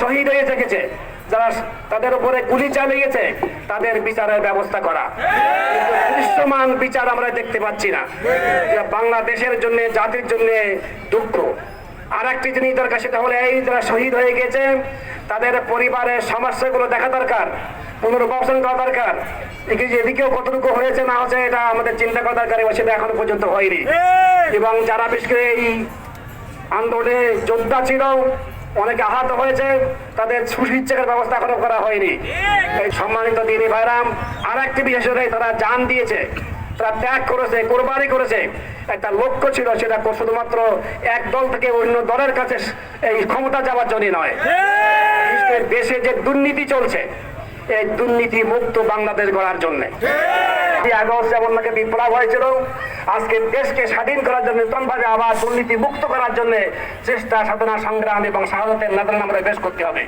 শহীদ হয়ে থেকেছে, যারা তাদের উপরে গুলি চালিয়েছে তাদের বিচারের ব্যবস্থা করা, কিন্তু দৃশ্যমান বিচার আমরা দেখতে পাচ্ছি না। বাংলাদেশের জন্য, জাতির জন্য দুঃখ। আর একটি জিনিস দরকার, সেটা হলো এই যারা শহীদ হয়ে গেছে তাদের পরিবারের সমস্যাগুলো দেখা দরকার, পুনর্বাসন করা দরকার। এদিকেও কতটুকু হয়েছে না হয়েছে এটা আমাদের চিন্তা করা দরকার, এবং সেটা এখনো পর্যন্ত হয়নি। এবং যারা বিশেষ করে এই আন্দোলনে যোদ্ধা ছিল, অনেকে আহত হয়েছে, তাদের সুচিকিৎসার ব্যবস্থা এখনো করা হয়নি। এই সম্মানিত দিনী ভাইরাম, আর একটি বিশেষ করে তারা জান দিয়েছে, তারা ত্যাগ করেছে, কোরবানি করেছে। একটা লক্ষ্য ছিল, সেটা শুধুমাত্র এক দল থেকে অন্য দলের কাছে এই ক্ষমতা যাওয়ার জন্য নয়। দেশে যে দুর্নীতি চলছে, এই দুর্নীতি মুক্ত বাংলাদেশ গড়ার জন্য। আগস্ট যেমন নাকি বিপ্লব হয়েছিল, আজকে দেশকে স্বাধীন করার জন্য, নতুনভাবে আবার দুর্নীতি মুক্ত করার জন্য চেষ্টা, সাধনা, সংগ্রাম এবং শাহাদাতের নজর আমাদের বেশ করতে হবে।